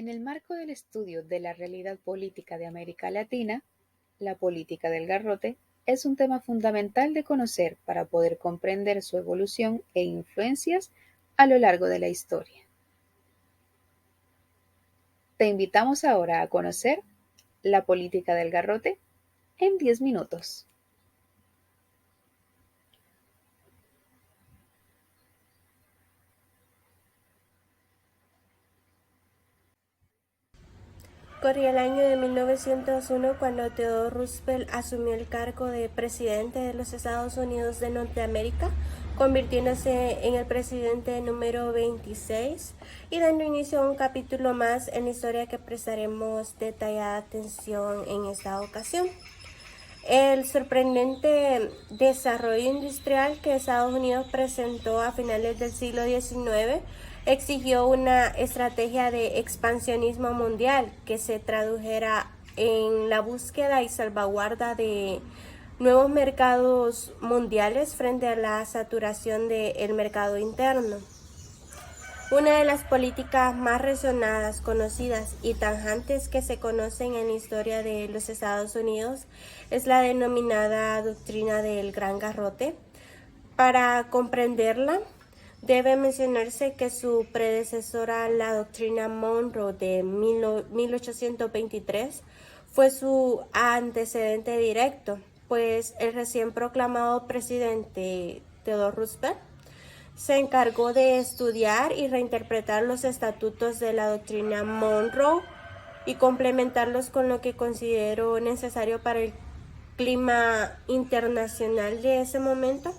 En el marco del estudio de la realidad política de América Latina, la política del garrote es un tema fundamental de conocer para poder comprender su evolución e influencias a lo largo de la historia. Te invitamos ahora a conocer la política del garrote en 10 minutos. Corría el año de 1901 cuando Theodore Roosevelt asumió el cargo de presidente de los Estados Unidos de Norteamérica, convirtiéndose en el presidente número 26 y dando inicio a un capítulo más en la historia que prestaremos detallada atención en esta ocasión. El sorprendente desarrollo industrial que Estados Unidos presentó a finales del siglo XIX exigió una estrategia de expansionismo mundial que se tradujera en la búsqueda y salvaguarda de nuevos mercados mundiales frente a la saturación del mercado interno. Una de las políticas más resonadas, conocidas y tajantes que se conocen en la historia de los Estados Unidos es la denominada doctrina del Gran Garrote. Para comprenderla, debe mencionarse que su predecesora, la doctrina Monroe de 1823, fue su antecedente directo, pues el recién proclamado presidente Theodore Roosevelt se encargó de estudiar y reinterpretar los estatutos de la doctrina Monroe y complementarlos con lo que consideró necesario para el clima internacional de ese momento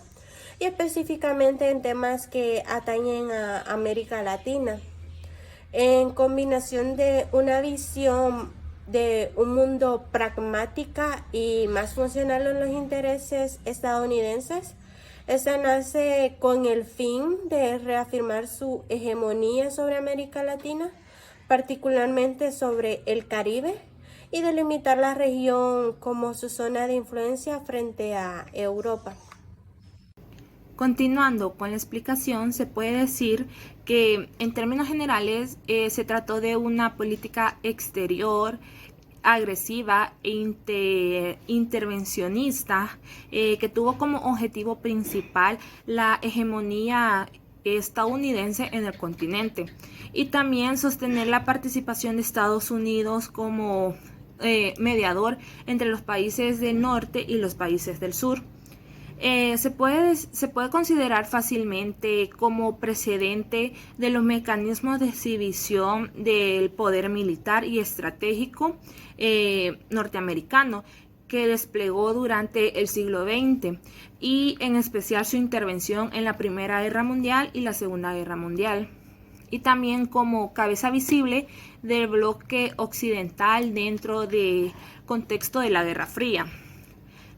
y específicamente en temas que atañen a América Latina. En combinación de una visión de un mundo pragmática y más funcional en los intereses estadounidenses, esta nace con el fin de reafirmar su hegemonía sobre América Latina, particularmente sobre el Caribe, y delimitar la región como su zona de influencia frente a Europa. Continuando con la explicación, se puede decir que en términos generales se trató de una política exterior agresiva e intervencionista que tuvo como objetivo principal la hegemonía estadounidense en el continente y también sostener la participación de Estados Unidos como mediador entre los países del norte y los países del sur. Se puede considerar fácilmente como precedente de los mecanismos de exhibición del poder militar y estratégico norteamericano que desplegó durante el siglo XX y en especial su intervención en la Primera Guerra Mundial y la Segunda Guerra Mundial, y también como cabeza visible del bloque occidental dentro del contexto de la Guerra Fría.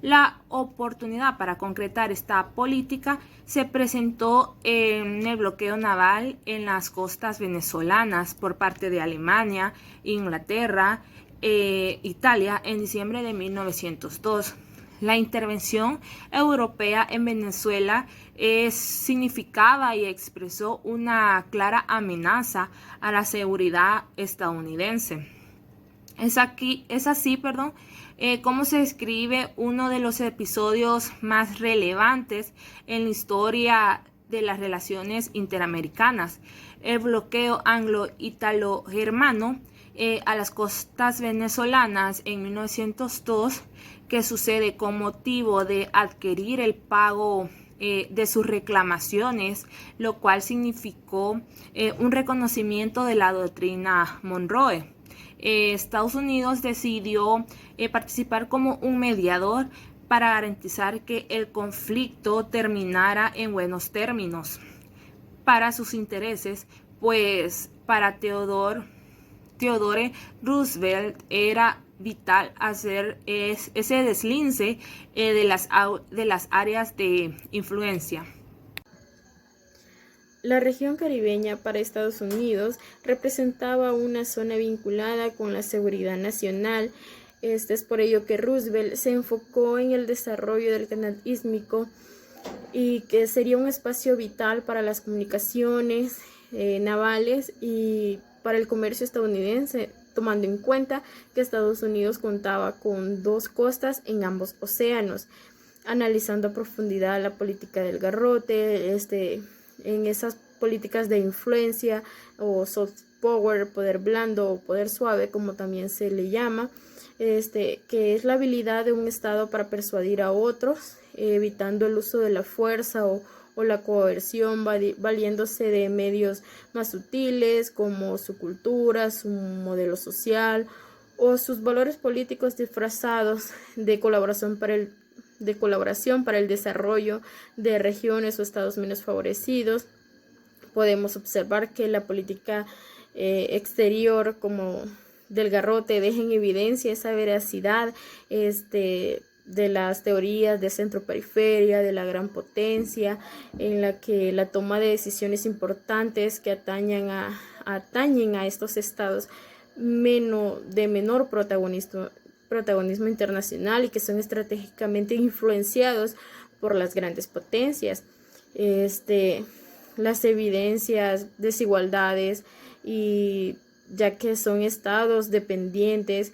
La oportunidad para concretar esta política se presentó en el bloqueo naval en las costas venezolanas por parte de Alemania, Inglaterra, Italia en diciembre de 1902. La intervención europea en Venezuela significaba y expresó una clara amenaza a la seguridad estadounidense. Es así, cómo se describe uno de los episodios más relevantes en la historia de las relaciones interamericanas, el bloqueo anglo-italo-germano a las costas venezolanas en 1902, que sucede con motivo de adquirir el pago de sus reclamaciones, lo cual significó un reconocimiento de la doctrina Monroe. Estados Unidos decidió participar como un mediador para garantizar que el conflicto terminara en buenos términos para sus intereses, pues para Theodore Roosevelt era vital hacer ese deslince de las áreas de influencia. La región caribeña para Estados Unidos representaba una zona vinculada con la seguridad nacional. Es por ello que Roosevelt se enfocó en el desarrollo del canal ístmico y que sería un espacio vital para las comunicaciones navales y para el comercio estadounidense, tomando en cuenta que Estados Unidos contaba con 2 costas en ambos océanos. Analizando a profundidad la política del garrote, en esas políticas de influencia o soft power, poder blando o poder suave, como también se le llama, que es la habilidad de un Estado para persuadir a otros, evitando el uso de la fuerza o la coerción, valiéndose de medios más sutiles como su cultura, su modelo social o sus valores políticos disfrazados de colaboración para el desarrollo de regiones o estados menos favorecidos. Podemos observar que la política exterior como del garrote deja en evidencia esa veracidad de las teorías de centro-periferia, de la gran potencia, en la que la toma de decisiones importantes que atañen a estos estados de menor protagonismo internacional y que son estratégicamente influenciados por las grandes potencias. Las evidencias, desigualdades, y ya que son estados dependientes,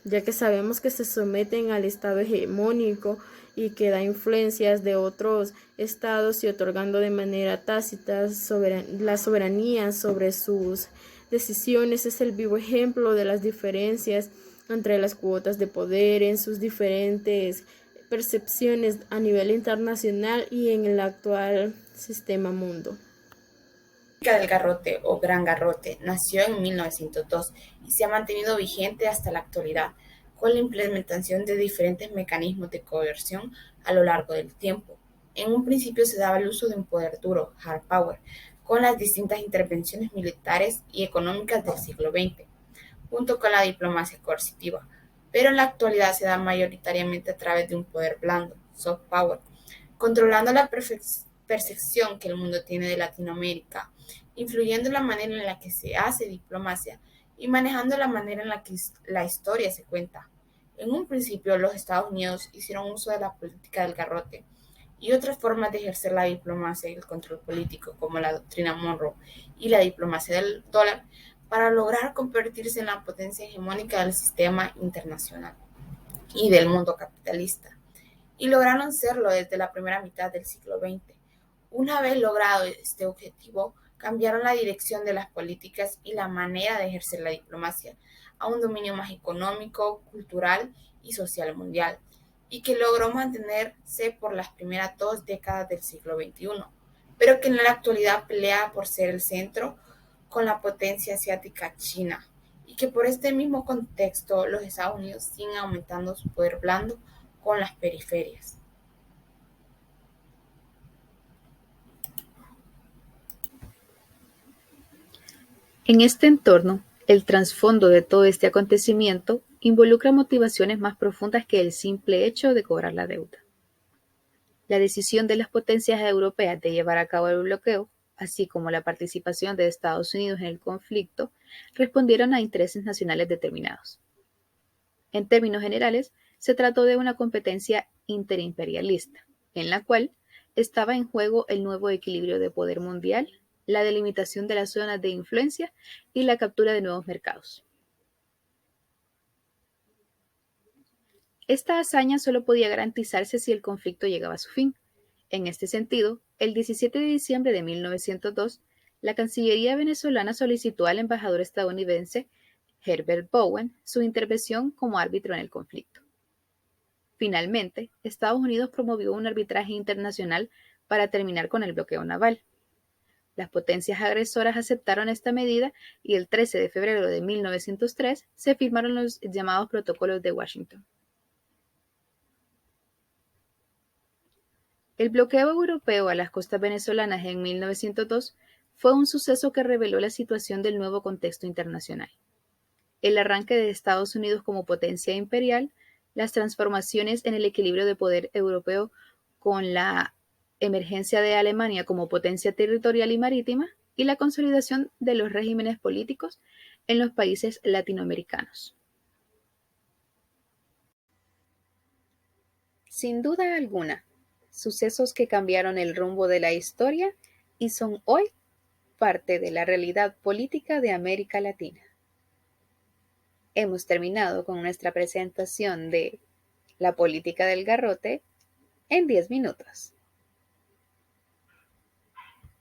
ya que sabemos que se someten al estado hegemónico y que da influencias de otros estados y otorgando de manera tácita la soberanía sobre sus decisiones, es el vivo ejemplo de las diferencias entre las cuotas de poder en sus diferentes percepciones a nivel internacional y en el actual sistema mundo. La política del garrote o gran garrote nació en 1902 y se ha mantenido vigente hasta la actualidad, con la implementación de diferentes mecanismos de coerción a lo largo del tiempo. En un principio se daba el uso de un poder duro, hard power, con las distintas intervenciones militares y económicas del siglo XX, junto con la diplomacia coercitiva, pero en la actualidad se da mayoritariamente a través de un poder blando, soft power, controlando la percepción que el mundo tiene de Latinoamérica, influyendo en la manera en la que se hace diplomacia y manejando la manera en la que la historia se cuenta. En un principio, los Estados Unidos hicieron uso de la política del garrote y otras formas de ejercer la diplomacia y el control político, como la doctrina Monroe y la diplomacia del dólar, para lograr convertirse en la potencia hegemónica del sistema internacional y del mundo capitalista. Y lograron serlo desde la primera mitad del siglo XX. Una vez logrado este objetivo, cambiaron la dirección de las políticas y la manera de ejercer la diplomacia a un dominio más económico, cultural y social mundial, y que logró mantenerse por las primeras 2 décadas del siglo XXI, pero que en la actualidad pelea por ser el centro con la potencia asiática China, y que por este mismo contexto los Estados Unidos siguen aumentando su poder blando con las periferias. En este entorno, el trasfondo de todo este acontecimiento involucra motivaciones más profundas que el simple hecho de cobrar la deuda. La decisión de las potencias europeas de llevar a cabo el bloqueo, así como la participación de Estados Unidos en el conflicto, respondieron a intereses nacionales determinados. En términos generales, se trató de una competencia interimperialista, en la cual estaba en juego el nuevo equilibrio de poder mundial, la delimitación de las zonas de influencia y la captura de nuevos mercados. Esta hazaña solo podía garantizarse si el conflicto llegaba a su fin. En este sentido, el 17 de diciembre de 1902, la Cancillería venezolana solicitó al embajador estadounidense Herbert Bowen su intervención como árbitro en el conflicto. Finalmente, Estados Unidos promovió un arbitraje internacional para terminar con el bloqueo naval. Las potencias agresoras aceptaron esta medida y el 13 de febrero de 1903 se firmaron los llamados Protocolos de Washington. El bloqueo europeo a las costas venezolanas en 1902 fue un suceso que reveló la situación del nuevo contexto internacional. El arranque de Estados Unidos como potencia imperial, las transformaciones en el equilibrio de poder europeo con la emergencia de Alemania como potencia territorial y marítima, y la consolidación de los regímenes políticos en los países latinoamericanos. Sin duda alguna, sucesos que cambiaron el rumbo de la historia y son hoy parte de la realidad política de América Latina. Hemos terminado con nuestra presentación de la política del garrote en 10 minutos.